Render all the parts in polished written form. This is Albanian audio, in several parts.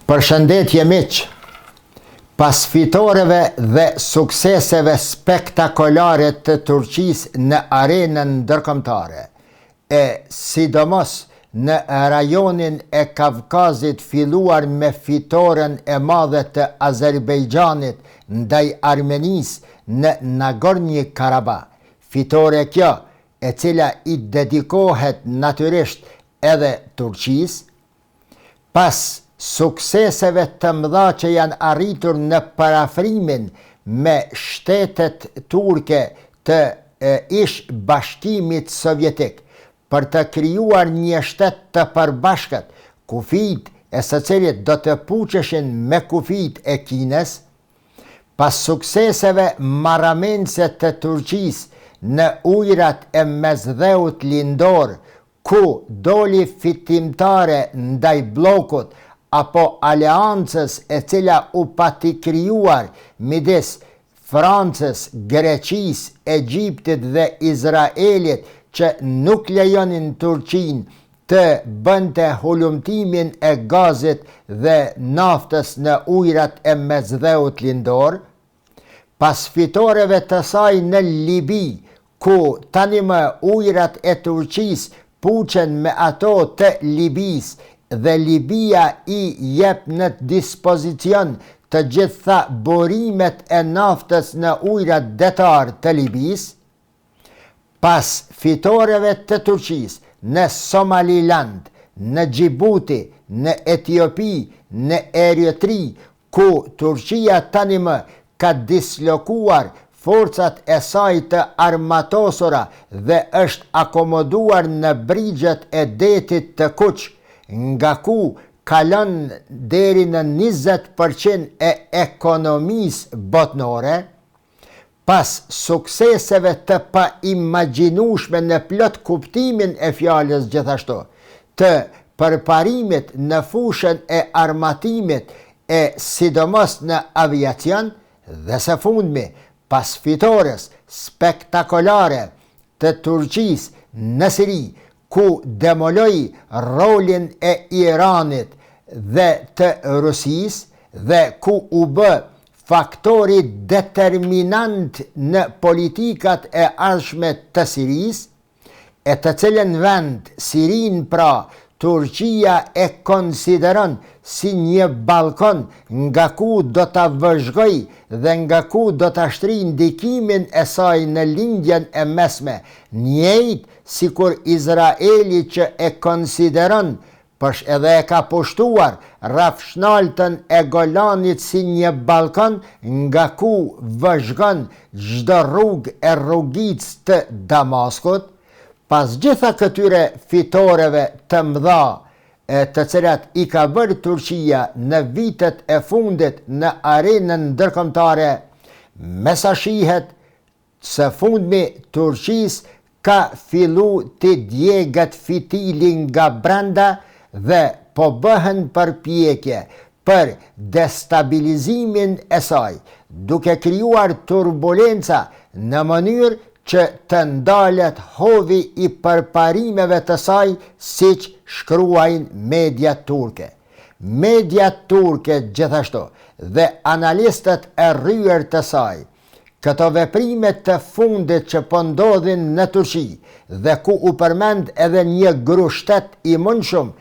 Përshëndetje miq. Pas fitoreve dhe sukseseve spektakolare të Turqisë në arenën ndërkombëtare, e sidomos në rajonin e Kavkazit, filluar me fitoren e madhe të Azerbejxhanit ndaj Armenisë në Nagorno-Karabakh, fitore kjo e cila i dedikohet natyrisht edhe Turqisë, pas sukseseve të mëdha që janë arritur në parafrimin me shtetet turke të ish bashkimit sovjetik për të krijuar një shtet të përbashkët, kufijt e së cilit do të puqeshin me kufijt e Kinës, pas sukseseve marramense të Turqisë në ujrat e Mesdheut lindor, ku doli fitimtare ndaj bllokut apo aleancës e cila u pati krijuar midis Francës, Greqisë, Egjiptit dhe Izraelit, që nuk lejonin Turqinë të bënte hulumtimin e gazit dhe naftës në ujrat e Mesdheut lindor, pas fitoreve të saj në Libi, ku tani më ujrat e Turqisë puqen me ato të Libisë, dhe Libia i jep në dispozicion të gjitha burimet e naftës në ujrat detar të Libisë, pas fitoreve të Turqisë në Somaliland, në Gjibuti, në Etiopi, në Eritri, ku Turqia tani më ka dislokuar forcat e saj të armatosura dhe është akomoduar në brigjet e detit të Kuq, nga ku kalon deri në 20% e ekonomisë botnore, pas sukseseve të paimagjinueshme në plot kuptimin e fjalës gjithashtu, të përparimit në fushën e armatimit e sidomos në aviacion, dhe së fundmi, pas fitores spektakolare të Turqisë në Siri, ku demoloi rolin e Iranit dhe të Rusisë dhe ku u bë faktori determinant në politikat e ardhshme të Sirisë, e të cilën vend, Sirin pra, Turqia e konsideron si një balkon nga ku do të vëzhgoj dhe nga ku do të ashtri ndikimin e saj në lindjen e mesme, njëjtë si kur Izraeli që e konsideron, përsh edhe e ka pushtuar rafshnaltën e Golanit si një balkon nga ku vëzhgon çdo rrugë e rrugicë të Damaskut. Pas gjitha këtyre fitoreve të mëdha të cilat i ka bërë Turqia në vitet e fundit në arenën ndërkombëtare, me sa shihet, së fundmi Turqisë ka fillu të djegët fitilin nga brenda dhe po bëhen përpjekje për destabilizimin e saj, duke krijuar turbulenca në mënyrë që të ndalet hovi i përparimeve të saj, siç shkruajnë media turke. Media turke gjithashtu dhe analistët e rryer të saj, këto veprime të fundit që po ndodhin në Turqi dhe ku u përmend edhe një grushtet i mundshëm,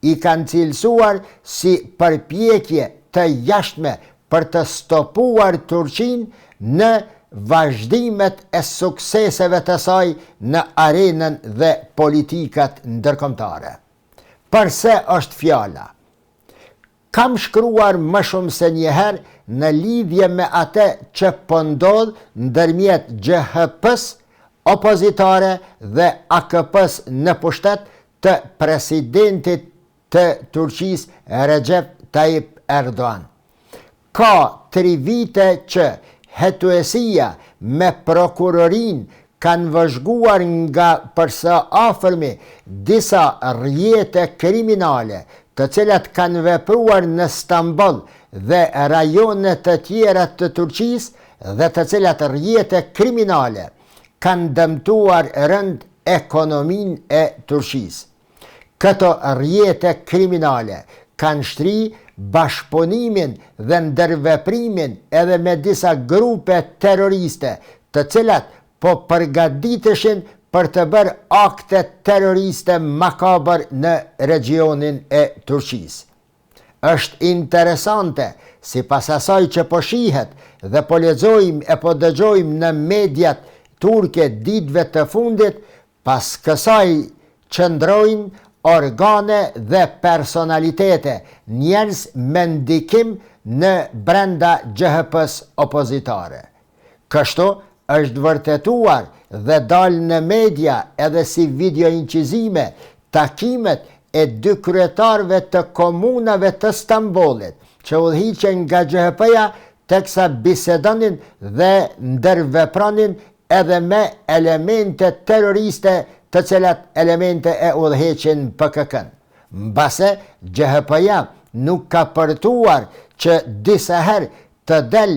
i kanë cilësuar si përpjekje të jashtme për të stopuar Turqinë në vazhdimet e sukseseve të saj në arenën dhe politikat ndërkombëtare. Përse është fjala? Kam shkruar më shumë se njëherë në lidhje me atë që po ndodh ndërmjet GHP-s opozitare dhe AKP-s në pushtet të presidentit të Turqisë Recep Tayyip Erdogan. Ka 3 vite që hetuesia me prokurorin kanë vëzhguar nga përsa afërmi disa rrjete kriminale të cilat kanë vepruar në Stamboll dhe rajone të tjera të Turqisë dhe të cilat rrjete kriminale kanë dëmtuar rënd ekonominë e Turqisë. Këto rrjete kriminale kanë shtri bashkëpunimin dhe ndërveprimin edhe me disa grupe terroriste, të cilat po përgatiteshin për të bërë akte terroriste makabër në regionin e Turqisë. Është interesante, si pas asaj që po shihet dhe po lexojmë e po dëgjojmë në mediat turke ditëve të fundit, pas kësaj qëndrojnë organe dhe personalitete, njerëz me ndikim në brenda GHP-s opozitare. Kështu është vërtetuar dhe dalë në media edhe si video inqizime takimet e dy kryetarëve të komunave të Stambollit, që udhëhiqen nga GHP-ja teksa bisedonin dhe ndërvepronin edhe me elemente terroriste, të cilat elemente e udhëheqin PKK-n. Mbase GHP-ja nuk ka përtuar që disa herë të del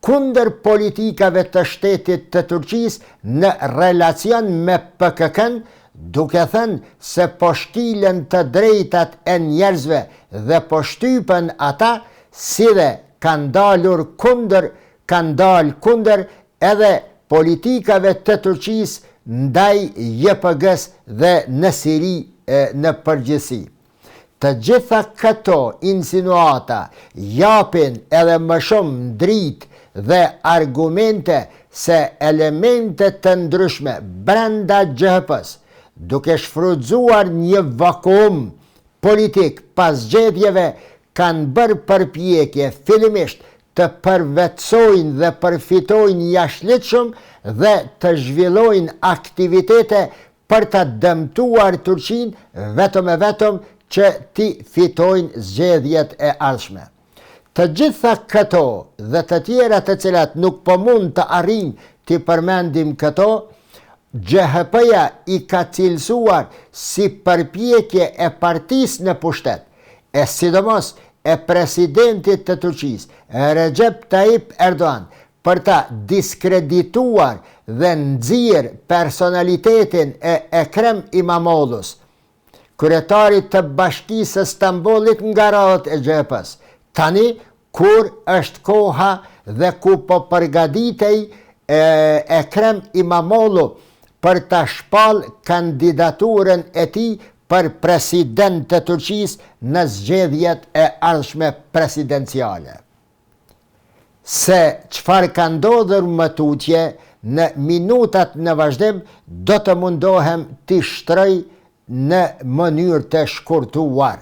kundër politikave të shtetit të Turqisë në relacion me PKK-n, duke thënë se po shkilen të drejtat e njerëzve dhe po shtypen ata, si dhe kanë dalë kundër edhe politikave të Turqisë ndaj JPG-s dhe në Siri në përgjithësi. Të gjitha këto insinuata japin edhe më shumë dritë dhe argumente se elemente të ndryshme brenda GHP-s, duke shfrytzuar një vakuum politik pas zgjedhjeve, kanë bërë përpjekje fillimisht të përvetsojnë dhe përfitojnë jashtëligjshëm dhe të zhvillojnë aktivitete për të dëmtuar Turqinë vetëm e vetëm që ti fitojnë zgjedhjet e ardhshme. Të gjitha këto dhe të tjera të cilat nuk po mund të arrijmë të përmendim këto, GHP-ja i ka cilësuar si përpjekje e partisë në pushtet, e sidomos e presidentit të Turqisë, Recep Tayyip Erdogan, për ta diskredituar dhe nxjerrë personalitetin e Ekrem İmamoğlu's, kryetarit të Bashkisë së Stambollit nga radhët e GHP-s. Tani, kur është koha dhe ku po përgatitej Ekrem İmamoğlu për ta shpall kandidaturën e tij për president të Turqisë në zgjedhjet e ardhshme presidenciale. Se çfarë ka ndodhur më tutje, në minutat në vazhdim do të mundohem t'i shtroj në mënyrë të shkurtuar.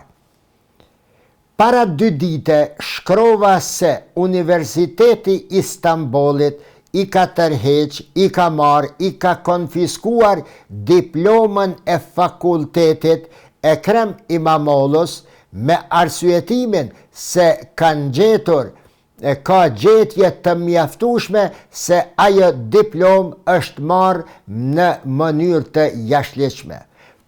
Para 2 dite shkrova se Universiteti i Stambollit i ka tërheq, i ka marrë, i ka konfiskuar diplomën e fakultetit Ekrem İmamoğlu's me arsyetimin se ka gjetje të mjaftueshme se ajo diplomë është marrë në mënyrë të jashtëligjshme.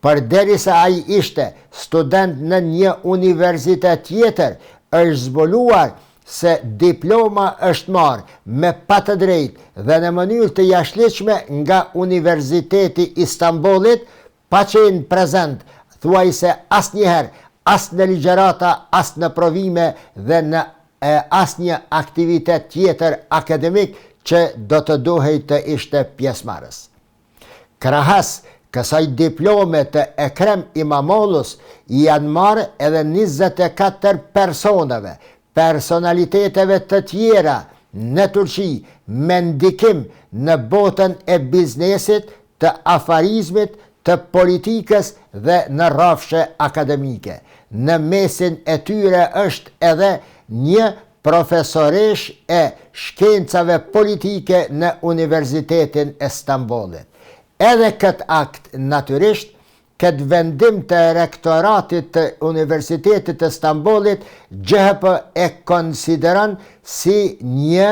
Përderisa ai ishte student në një universitet tjetër, është zbuluar se diploma është marrë me patë drejtë dhe në mënyrë të jashtëligjshme nga Universiteti i Stambollit, pa qenë prezent thuajse asnjëherë, as në ligjërata, as në provime dhe në asnjë aktivitet tjetër akademik që do të duhej të ishte pjesëmarrës. Krahas kësaj diplome të Ekrem İmamoğlu's janë marrë edhe 24 personaliteteve të tjera në Turqi me ndikim në botën e biznesit, të afarizmit, të politikës dhe në rrafshe akademike. Në mesin e tyre është edhe një profesoresh e shkencave politike në Universitetin e Stambollit. Edhe këtë akt, natyrisht, këtë vendim të rektoratit të Universitetit të Stambollit, GHP e konsideron si një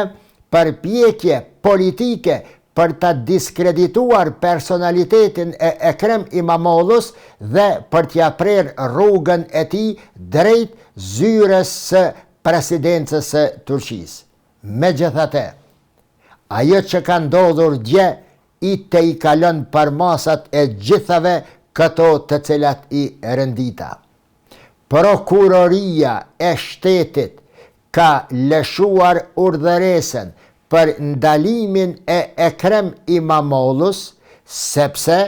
përpjekje politike për të diskredituar personalitetin e Ekrem İmamoğlu's dhe për t'ja prerë rrugën e tij drejt zyres së presidencës së Turqisë. Megjithatë, ajo që ka ndodhur dje i kalon për masat e gjithave këto të cilat i rendita. prokuroria e shtetit ka lëshuar urdhëresen për ndalimin e Ekrem Imamollus, sepse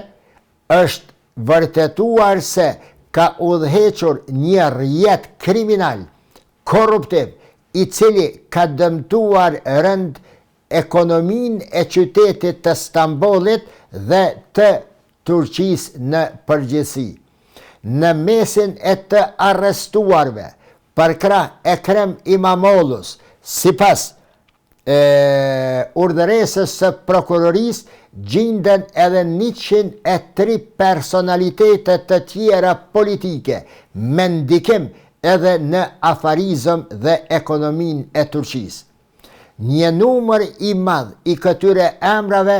është vërtetuar se ka udhëhequr një rjet kriminal, korruptiv, i cili ka dëmtuar rënd ekonominë e qytetit të Stambollit dhe të Turqisë në përgjithësi. Në mesin e të arrestuarve për krah Ekrem Imamollus, sipas urdhëresës së prokurorisë, gjinden edhe 103 personalitetet të tjera politike me ndikim edhe në afarizëm dhe ekonominë e Turqisë. Një numër i madh i këtyre emrave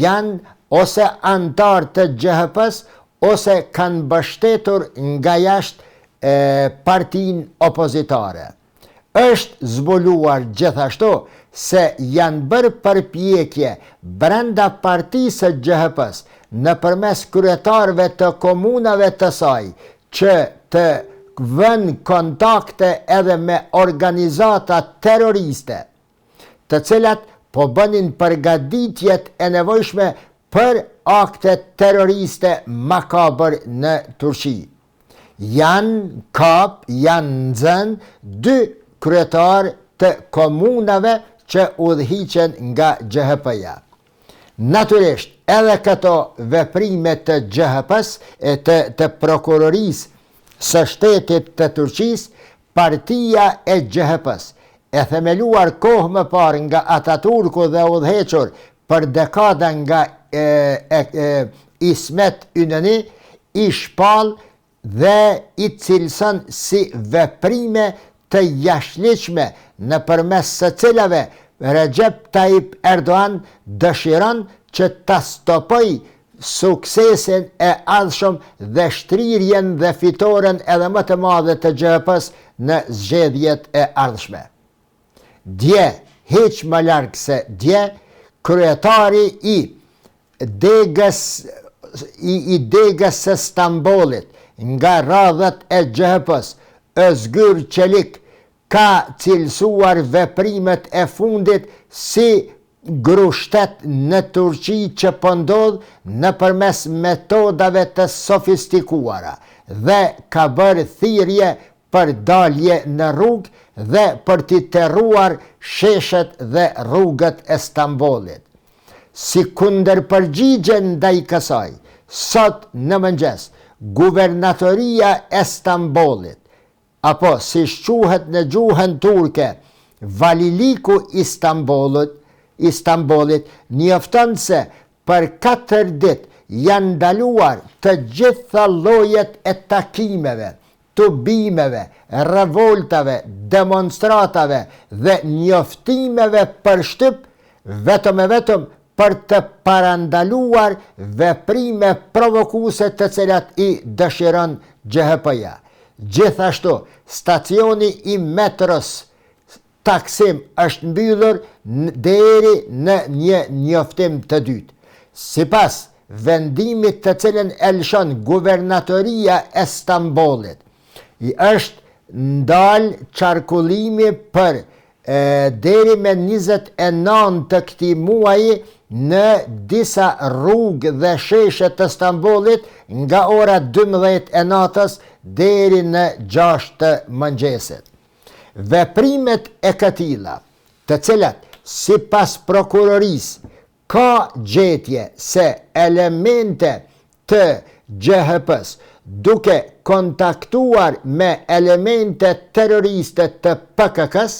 janë ose antar të GHP-s ose kanë mbështetur nga jashtë partinë opozitare. Është zbuluar gjithashtu se janë bërë përpjekje brenda partisë së GHP-s nëpërmes kryetarëve të komunave të saj që të vënë kontakte edhe me organizata terroriste, të cilat po bënin përgatitjet e nevojshme për akte terroriste makabër në Turqi. Janë nxënë 2 kryetar të komunave që udhëhiqen nga GHP-ja. Natyrisht, edhe këto veprime të GHP-s e të prokurorisë së shtetit të Turqisë, partia e GHP-s, e themeluar kohë më parë nga Ataturku dhe udhëhequr për dekada nga Ismet Inëni, i shpall dhe i cilëson si veprime të jashtëligjshme nëpërmes së cilave Recep Tayyip Erdogan dëshiron që ta stopojë suksesin e ardhshëm dhe shtrirjen dhe fitoren edhe më të madhe të GHP-s në zgjedhjet e ardhshme. Dje, hiç më larg se dje, kryetari i degës së Stambollit nga radhët e GHP-s, Özgür Çelik, ka cilësuar veprimet e fundit si grushtet në Turqi që po ndodh nëpërmes metodave të sofistikuara dhe ka bërë thirrje për dalje në rrugë dhe për t'i terruar sheshet dhe rrugët e Stambollit. Si kundërpërgjigje ndaj kësaj, sot në mëngjes, Guvernatoria e Stambollit, apo si quhet në gjuhën turke, Valiliku i Stambollit, njofton se për 4 ditë janë ndaluar të gjitha llojet e takimeve, tubimeve, revoltave, demonstratave dhe njoftimeve për shtyp vetëm e vetëm për të parandaluar veprime provokuese të cilat i dëshiron GHP-ja. Gjithashtu, stacioni i metros Taksim është mbyllur deri në një njoftim të dytë. Sipas vendimit të cilën e lëshon Guvernatoria e Stambollit, i është ndalë qarkullimi për deri me 29 të këtij muaji në disa rrugë dhe sheshe të Stambollit nga ora 12 e natës deri në 6 të mëngjesit. Veprimet e këtilla, të cilat sipas prokurorisë ka gjetje se elemente të GHP-s duke kontaktuar me elemente terroriste të PKK-s,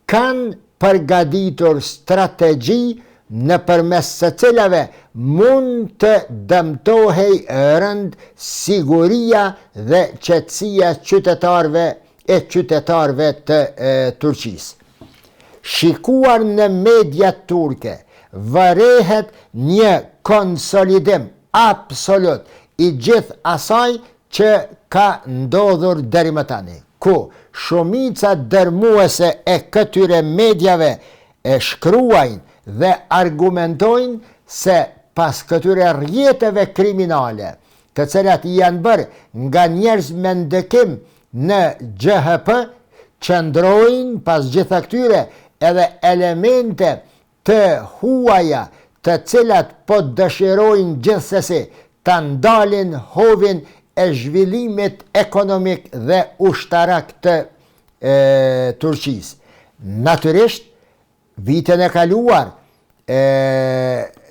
kanë përgatitur strategji nëpërmes së cilave mund të dëmtohej rënd siguria dhe qetësia qytetarëve të Turqisë. Shikuar në media turke, vërehet një konsolidim absolut i gjithë asaj që ka ndodhur deri më tani, ku shumica dërmuese e këtyre medjave e shkruajnë dhe argumentojnë se pas këtyre rrjeteve kriminale të cilat janë bërë nga njerëz me ndëkim në GHP, qëndrojnë pas gjitha këtyre edhe elemente të huaja të cilat po dëshirojnë gjithsesi të ndalin hovin e zhvillimit ekonomik dhe ushtarak të Turqisë. Natyrisht, vitin e kaluar,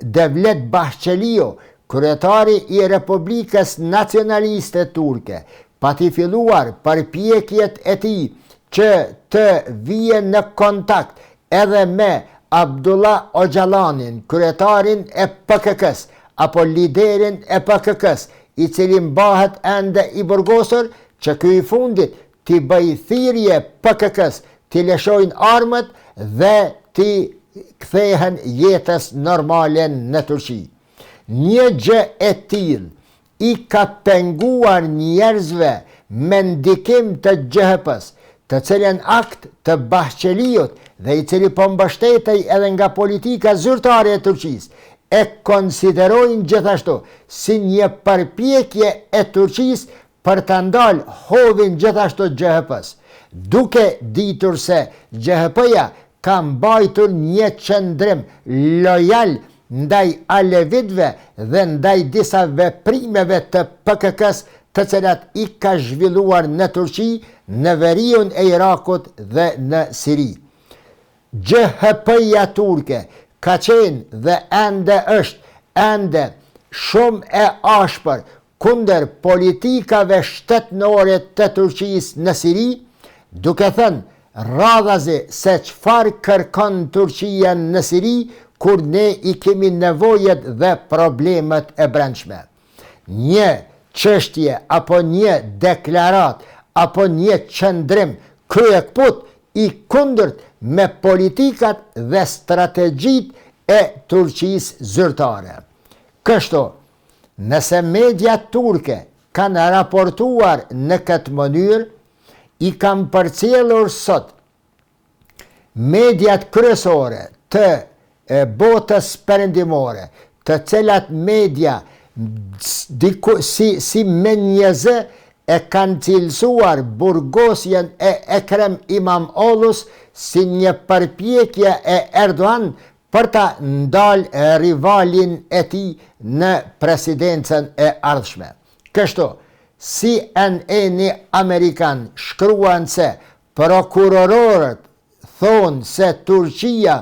Devlet Bahçeliu, kryetari i Republikës Nacionaliste Turke, pati filluar përpjekjet e tij që të vijë në kontakt edhe me Abdullah Öcalanin, kryetarin e PKK-s, apo liderin e PKK-s, i cili mbahet ende i burgosur, që ky i fundit t'i bëj thirrje PKK-s, t'i lëshojnë armët dhe t'i kthehen jetës normale në Turqi. Një gjë e tillë i ka penguar njerëzve me ndikim të GHP-s, të cilën akt të Bahçeliut dhe i cili po mbështetej edhe nga politika zyrtare e Turqisë, e konsiderojnë gjithashtu si një përpjekje e Turqisë për të ndalë hovin gjithashtu GHP-s, duke ditur se GHP-ja ka mbajtur një qëndrim lojal ndaj alevitëve dhe ndaj disa veprimeve të PKK-s të cilat i ka zhvilluar në Turqi, në veriun e Irakut dhe në Siri. GHP-ja turke ka qenë dhe ende është ende shumë e ashpër kundër politikave shtetënore të Turqisë në Siri, duke thënë radhazi se çfarë kërkon Turqia në Siri kur ne i kemi nevojet dhe problemet e brendshme. Një çështje apo një deklarat apo një qëndrim kryekput i kundërt me politikat dhe strategjit e Turqisë zyrtare. Kështu, nëse media turke kanë raportuar në këtë mënyrë, i kam përcjellur sot mediat kryesore të botës perëndimore, të cilat media si menjezë e kanë cilësuar burgosjen e Ekrem İmamoğlu's si një përpjekje e Erdogan për ta ndalë rivalin e tij në presidencën e ardhshme. Kështu, CNN-i Amerikan shkruan se prokurorët thonë se Turqia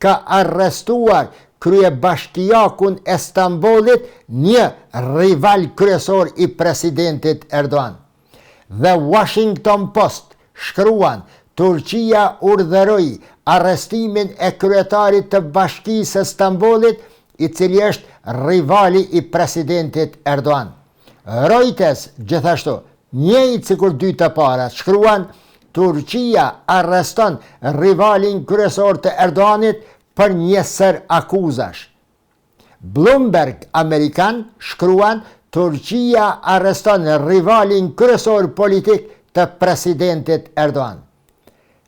ka arrestuar kryebashkiakun e Stambollit, një rival kryesor i presidentit Erdogan. The Washington Post shkruan Turqia urdhëroi arrestimin e kryetarit të bashkisë së Stambollit, i cili është rivali i presidentit Erdogan. Reuters gjithashtu, njëjtë sikur dy të parat, shkruan Turqia arreston rivalin kryesor të Erdoganit për një sër akuzash. Bloomberg Amerikan shkruan Turqia arreston rivalin kryesor politik të presidentit Erdogan.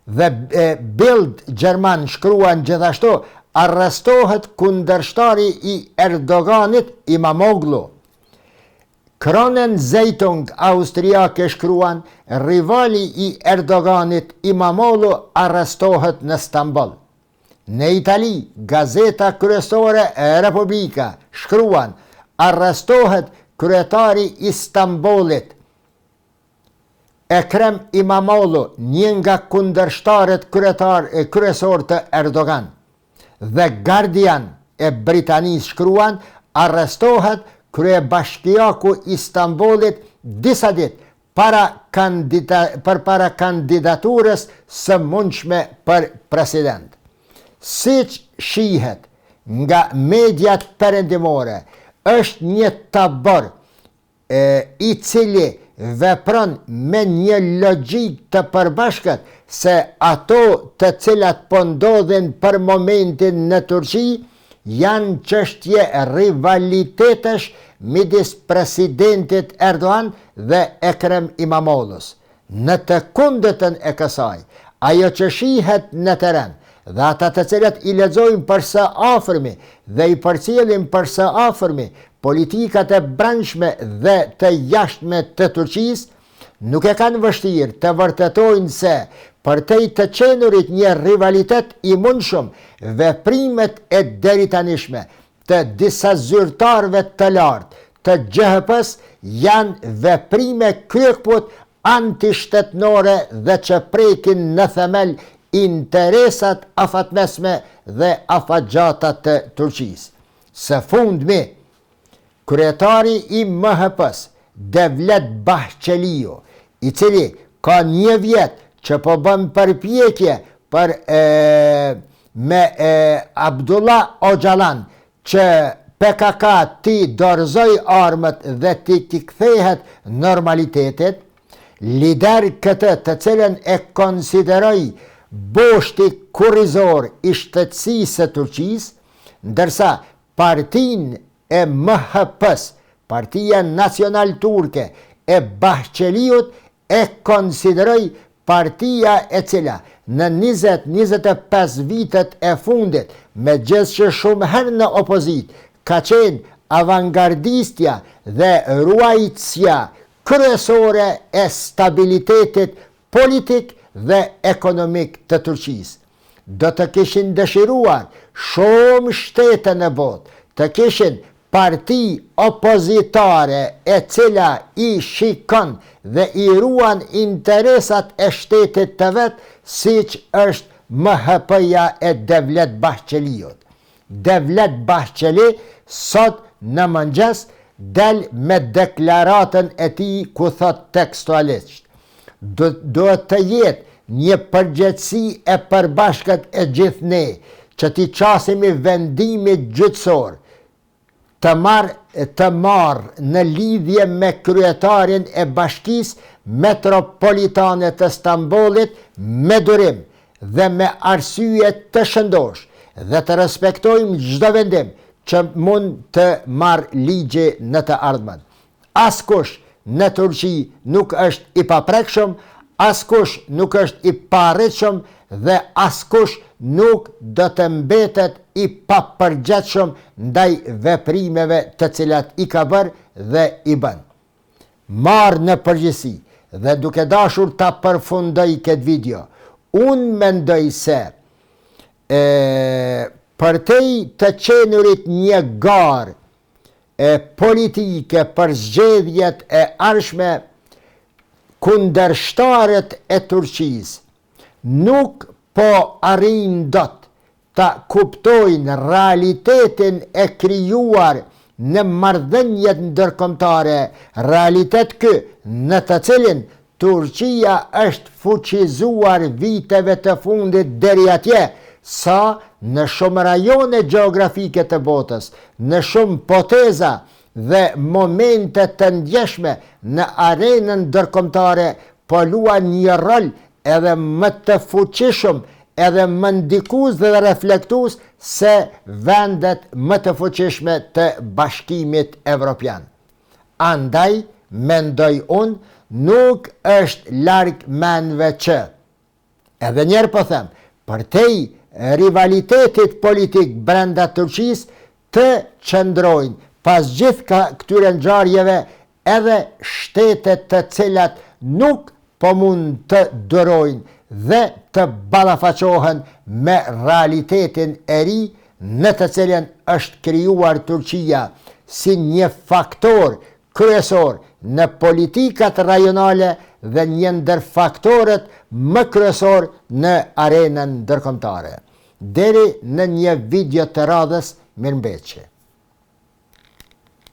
Dhe Bild Gjerman shkruan gjithashtu arrestohet kundërshtari i Erdoganit İmamoğlu. Kronen Zeitung austriake shkruan rivali i Erdoganit İmamoğlu arrestohet në Stamboll. Në Itali, gazeta kryesore e Republika shkruan arrestohet kryetari i Stambollit Ekrem İmamoğlu, një nga kundërshtarët kryesor të Erdogan. The Guardian e Britanisë shkruan arrestohet kryebashkiaku i Stambollit disa ditë para kandidaturës së mundshme për president. Siç shihet nga mediat perëndimore, është një tabor i cili vepron me një logjik të përbashkët se ato të cilat po ndodhin për momentin në Turqi janë çështje rivalitetesh midis presidentit Erdogan dhe Ekrem İmamoğlu's. Në të kundërtën e kësaj, ajo që shihet në teren dhe ata të cilat i lexojnë për së afërmi dhe i përcjellin për së afërmi politikat e brendshme dhe të jashtme të Turqisë nuk e kanë vështirë të vërtetojnë se për të qenurit një rivalitet i mundshëm, veprimet e deritanishme të disa zyrtarëve të lartë të GHP-s janë veprime kryekput antishtetenore dhe që prekin në themel interesat afatmesme dhe afatgjata të Turqisë. Së fundmi, kryetari i MHP-s, Devlet Bahçeliu, i cili ka një vjet që po bën përpjekje me Abdullah Öcalan që PKK ti dorëzoj armët dhe ti kthehet normalitetit, lider këtë të cilën e konsideroj boshti kurrizor i shtetësisë së Turqisë, ndërsa partinë e MHP-s, Partia Nacional Turke e Bahçeliut, e konsideroj partia e cila në 20-25 vitet e fundit, me gjithë që shumë herë në opozit, ka qenë avangardistja dhe ruajtësja kryesore e stabilitetit politik dhe ekonomik të Turqisë. Do të kishin dëshiruar shumë shtete në botë, të kishin parti opozitare e cila i shikon dhe i ruan interesat e shtetit të vetë, siç është MHP-ja e Devlet Bahçeliut. Devlet Bahçeli sot në mëngjes del me deklaratën e tij ku thot tekstualisht: duhet të jetë një përgjegjësi e përbashkët e gjithë ne, që t'i qasimi vendimit gjyqësor, të marrë në lidhje me kryetarin e Bashkisë Metropolitane të Stambollit me durim dhe me arsye të shëndosh, dhe të respektojmë çdo vendim që mund të marrë ligji në të ardhmen. Askush në Turqi nuk është i paprekshëm, askush nuk është i parritshëm dhe askush nuk do të mbetet i papërgjithshëm ndaj veprimeve të cilat i ka bërë dhe i bën. Marrë në përgjithësi dhe duke dashur ta përfundoj këtë video, unë mendoj se për të qenurit një garë politike për zgjedhjet e ardhshme, kundërshtarët e Turqisë nuk po arrin dot ta kuptojnë realitetin e krijuar në marrëdhëniet ndërkombëtare, realitet ky në të cilin Turqia është fuqizuar viteve të fundit deri atje, sa në shumë rajone gjeografike të botës, në shumë poteza dhe momente të ndjeshme në arenën ndërkombëtare, po luan një rol edhe më të fuqishëm, edhe më ndikues dhe reflektues se vendet më të fuqishme të Bashkimit Evropian. Andaj, mendoj unë, nuk është larg mendve që, edhe njerë po them, për te rivalitetit politik brenda Turqisë të qëndrojnë pas gjithë këtyre ngjarjeve edhe shtetet të cilat nuk po mund të dërojnë dhe të ballafaqohen me realitetin e ri në të cilën është krijuar Turqia si një faktor kryesor në politikat rajonale dhe një ndër faktorët më kryesor në arenën ndërkombëtare. Deri në një video të radhës, mirëmbëjtje.